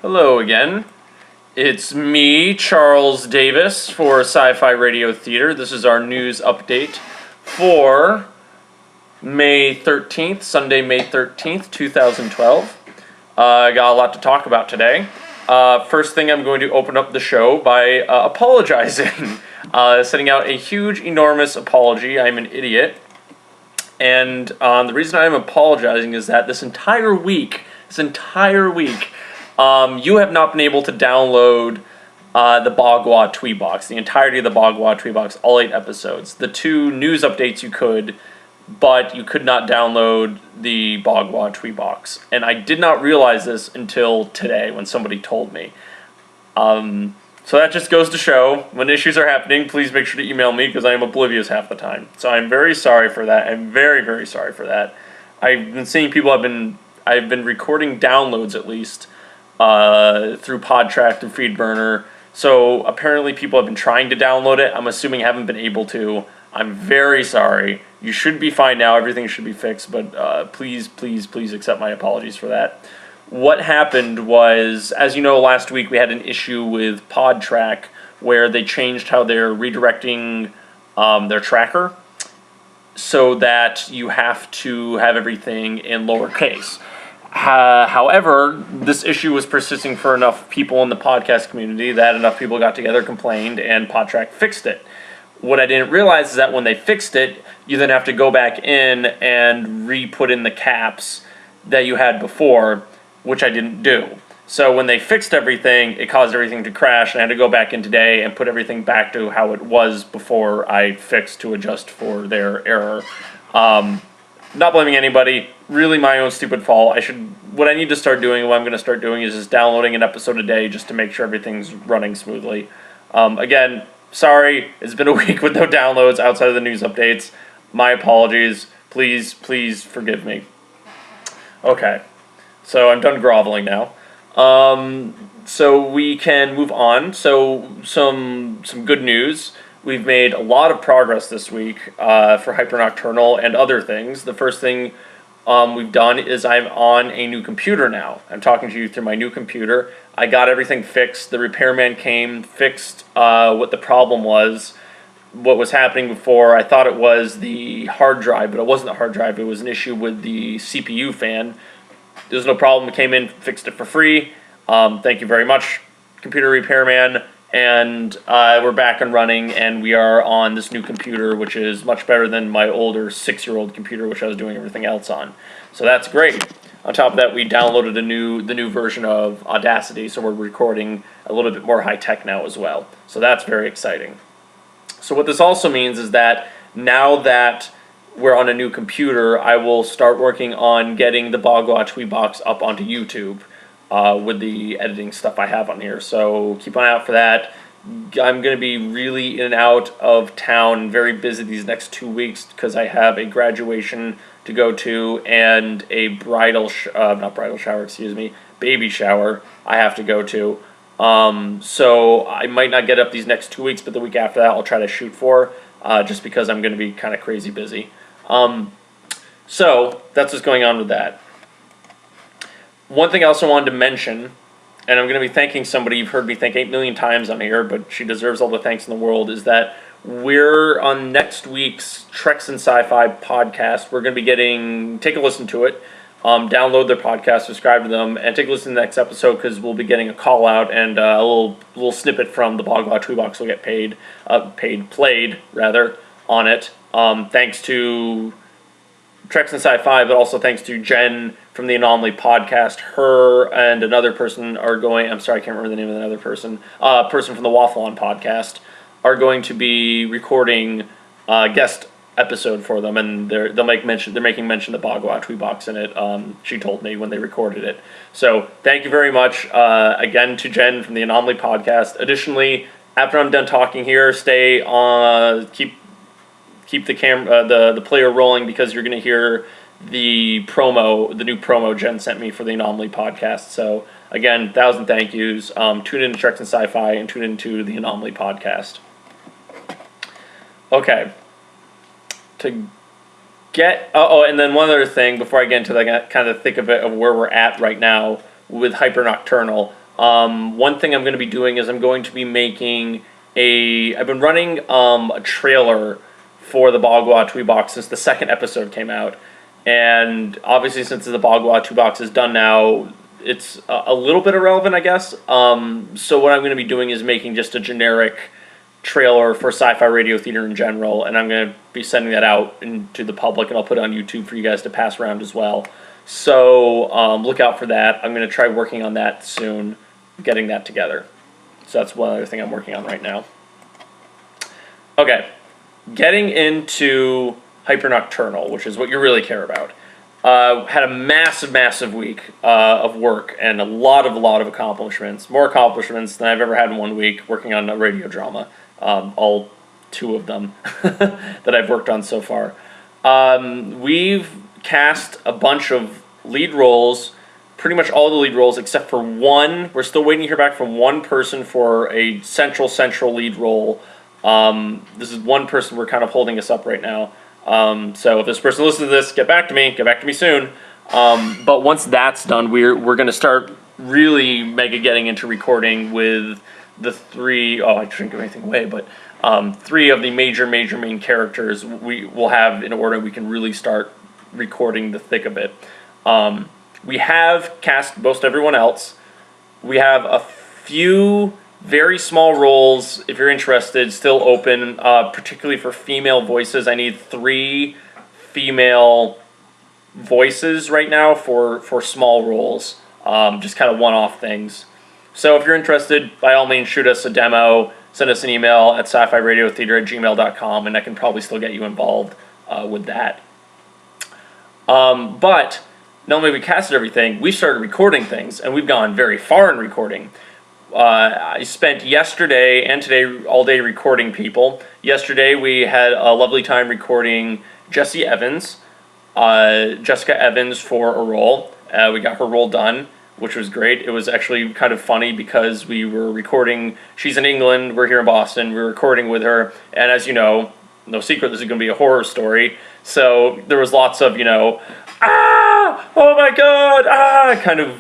Hello again. It's me, Charles Davis, for Sci-Fi Radio Theater. This is our news update for May 13th, Sunday, May 13th, 2012. I got a lot to talk about today. First thing, I'm going to open up the show by apologizing. Sending out a huge, enormous apology. I'm an idiot. And the reason I'm apologizing is that this entire week, you have not been able to download the Bagua Tweebox, the entirety of the Bagua Tweebox, all 8 episodes. The 2 news updates you could, but you could not download the Bagua Tweebox. And I did not realize this until today when somebody told me. So that just goes to show, when issues are happening, please make sure to email me because I am oblivious half the time. So I'm very sorry for that. I'm very, very sorry for that. I've been seeing people, I've been recording downloads at least, through PodTrack, through FeedBurner. So apparently people have been trying to download it. I'm assuming haven't been able to. I'm very sorry. You should be fine now. Everything should be fixed. But please accept my apologies for that. What happened was, as you know, last week we had an issue with PodTrack where they changed how they're redirecting their tracker so that you have to have everything in lowercase. However, this issue was persisting for enough people in the podcast community that enough people got together, complained, and PodTrack fixed it. What I didn't realize is that when they fixed it, you then have to go back in and re-put in the caps that you had before, which I didn't do. So when they fixed everything, it caused everything to crash, and I had to go back in today and put everything back to how it was before I fixed to adjust for their error. Not blaming anybody, really my own stupid fault. What I need to start doing, what I'm going to start doing is just downloading an episode a day just to make sure everything's running smoothly. Again, sorry, it's been a week with no downloads outside of the news updates. My apologies. Please forgive me. Okay, so I'm done groveling now. So we can move on. So some good news. We've made a lot of progress this week for Hypernocturnal and other things. The first thing we've done is I'm on a new computer now. I'm talking to you through my new computer. I got everything fixed. The repairman came, fixed what the problem was. What was happening before, I thought it was the hard drive, but it wasn't the hard drive. It was an issue with the CPU fan. There's no problem. It came in, fixed it for free. Thank you very much, computer repairman. And we're back and running, and we are on this new computer, which is much better than my older 6-year-old computer, which I was doing everything else on. So that's great. On top of that, we downloaded the new version of Audacity, so we're recording a little bit more high-tech now as well. So that's very exciting. So what this also means is that now that we're on a new computer, I will start working on getting the Bagua Tweebox up onto YouTube. With the editing stuff I have on here. So keep an eye out for that. I'm going to be really in and out of town, very busy these next 2 weeks because I have a graduation to go to and a baby shower I have to go to. So I might not get up these next 2 weeks, but the week after that I'll try to shoot for, just because I'm going to be kind of crazy busy. So that's what's going on with that. One thing I also wanted to mention, and I'm going to be thanking somebody you've heard me thank 8 million times on here, but she deserves all the thanks in the world, is that we're on next week's Treks and Sci-Fi podcast. We're going to be take a listen to it, download their podcast, subscribe to them, and take a listen to the next episode because we'll be getting a call out and a little snippet from the Bagua Tweebox will get played on it. Thanks to Treks and Sci-Fi, but also thanks to Jen from the Anomaly podcast. Her and another person are going, I'm sorry, I can't remember the name of another person, person from the Waffle On podcast, are going to be recording a guest episode for them, and they're making mention of the Bagua Tweebox in it. She told me when they recorded it. So thank you very much again to Jen from the Anomaly podcast. Additionally, after I'm done talking here, stay on, keep the the player rolling because you're going to hear the new promo Jen sent me for the Anomaly podcast. So again, 1,000 thank yous. Tune in to Treks and Sci-Fi and tune into the Anomaly podcast. Okay. And then one other thing before I get into the kind of thick of it of where we're at right now with Hypernocturnal. One thing I'm going to be doing is I'm going to be making I've been running a trailer for the Bagua Twee Box since the second episode came out. And obviously, since the Bagua Twee Box is done now, it's a little bit irrelevant, I guess. So what I'm going to be doing is making just a generic trailer for Sci-Fi Radio Theater in general, and I'm going to be sending that out into the public, and I'll put it on YouTube for you guys to pass around as well. So look out for that. I'm going to try working on that soon, getting that together. So that's one other thing I'm working on right now. Okay, getting into Hyper Nocturnal, which is what you really care about. Had a massive week of work and a lot of accomplishments. More accomplishments than I've ever had in 1 week working on a radio drama. All 2 of them that I've worked on so far. We've cast a bunch of lead roles, pretty much all the lead roles except for one. We're still waiting to hear back from one person for a central lead role. This is one person we're kind of holding us up right now. So if this person listens to this, get back to me soon. But once that's done, we're going to start really mega getting into recording with the 3, I shouldn't give anything away, but 3 of the major main characters we will have in order. We can really start recording the thick of it. We have cast most everyone else. We have a few very small roles, if you're interested, still open, particularly for female voices. I need 3 female voices right now for small roles, just kind of one-off things. So if you're interested, by all means, shoot us a demo, send us an email at sci-fi-radiotheater@gmail.com, and I can probably still get you involved with that. But not only we casted everything, we started recording things, and we've gone very far in recording. I spent yesterday and today all day recording people. Yesterday we had a lovely time recording Jessica Evans for a role. We got her role done, which was great. It was actually kind of funny because we were recording, she's in England, we're here in Boston, we were recording with her, and as you know, no secret, this is going to be a horror story, so there was lots of, oh my god, kind of,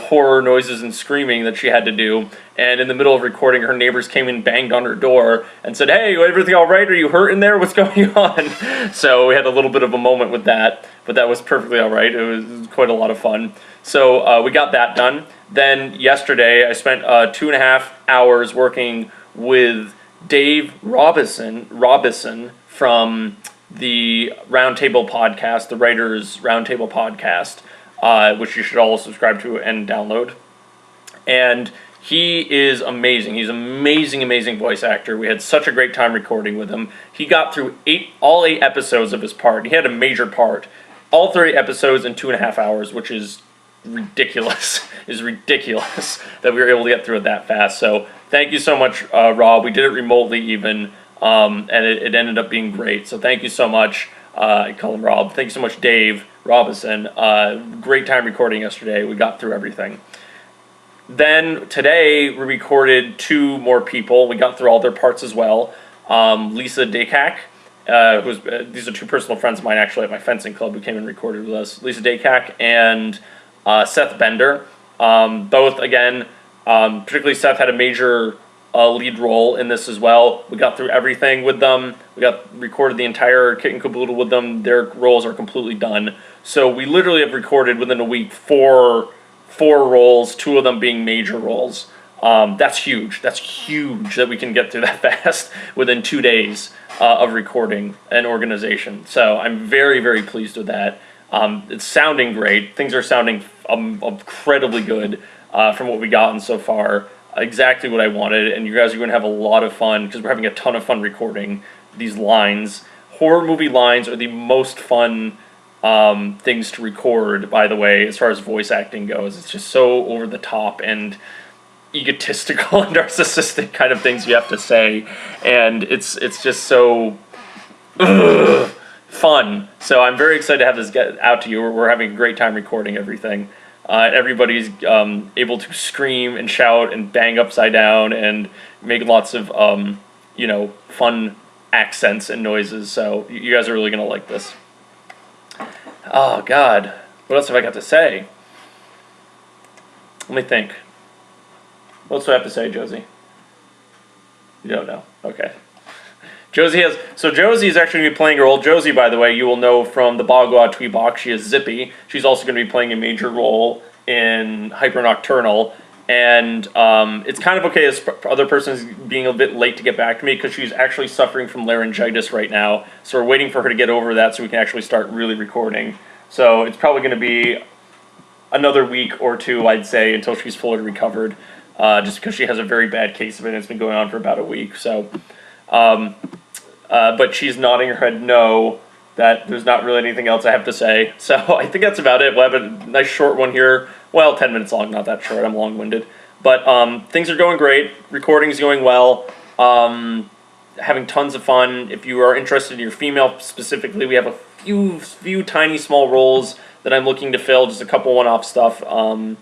horror noises and screaming that she had to do. And in the middle of recording, her neighbors came and banged on her door and said, "Hey, everything all right? Are you hurt in there? What's going on?" So we had a little bit of a moment with that, but that was perfectly all right. It was quite a lot of fun. So we got that done. Then yesterday, I spent 2.5 hours working with Dave Robison from the Roundtable podcast, the Writers Roundtable podcast, which you should all subscribe to and download. And he is amazing. He's an amazing voice actor. We had such a great time recording with him. He got through all 8 episodes of his part. He had a major part. All 30 episodes in 2.5 hours, which is ridiculous. Is ridiculous that we were able to get through it that fast. So thank you so much, Rob. We did it remotely even. And it ended up being great. So thank you so much. I call him Rob. Thank you so much, Dave Robinson. Great time recording yesterday. We got through everything. Then today we recorded 2 more people. We got through all their parts as well. Lisa Dacak, these are 2 personal friends of mine actually at my fencing club who came and recorded with us. Lisa Dacak and Seth Bender. Both, again, particularly Seth had a major lead role in this as well. We got through everything with them. We recorded the entire kit and caboodle with them. Their roles are completely done. So we literally have recorded within a week 4 roles, 2 of them being major roles. That's huge. That's huge that we can get through that fast within 2 days of recording and organization. So I'm very pleased with that. It's sounding great. Things are sounding incredibly good from what we've gotten so far. Exactly what I wanted, and you guys are going to have a lot of fun because we're having a ton of fun recording these lines. Horror movie lines are the most fun things to record, by the way, as far as voice acting goes. It's just so over the top and egotistical and narcissistic kind of things you have to say, and it's just so fun. So I'm very excited to have this get out to you. We're having a great time recording everything. Everybody's able to scream and shout and bang upside down and make lots of, fun accents and noises. So you guys are really going to like this. Oh, God. What else have I got to say? Let me think. What's I have to say, Josie? You don't know. Okay. Josie is actually going to be playing her old Josie, by the way. You will know from the Bagua Tweet Box. She is Zippy. She's also going to be playing a major role in Hyper Nocturnal. And it's kind of okay. This other person is being a bit late to get back to me because she's actually suffering from laryngitis right now. So we're waiting for her to get over that so we can actually start really recording. So it's probably going to be another week or two, I'd say, until she's fully recovered. Just because she has a very bad case of it and it's been going on for about a week. So, but she's nodding her head no, that there's not really anything else I have to say. So I think that's about it. We'll have a nice short one here. Well, 10 minutes long, not that short. I'm long-winded. But things are going great. Recording's going well. Having tons of fun. If you are interested in your female specifically, we have a few tiny small roles that I'm looking to fill, just a couple one-off stuff. So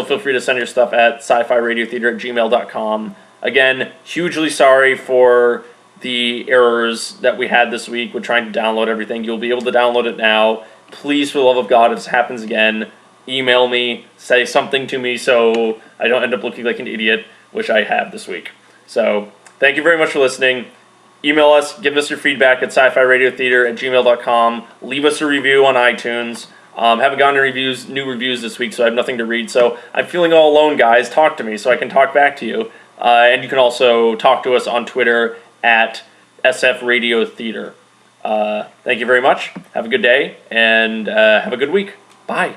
feel free to send your stuff at sci-fi-radiotheater@gmail.com. Again, hugely sorry for the errors that we had this week with trying to download everything. You'll be able to download it now. Please, for the love of God, if this happens again, email me, say something to me so I don't end up looking like an idiot, which I have this week. So thank you very much for listening. Email us, give us your feedback at sci-fi-radiotheater@gmail.com. Leave us a review on iTunes. Haven't gotten new reviews this week, so I have nothing to read. So I'm feeling all alone, guys. Talk to me so I can talk back to you. And you can also talk to us on Twitter at SF Radio Theater. Thank you very much. Have a good day, and have a good week. Bye.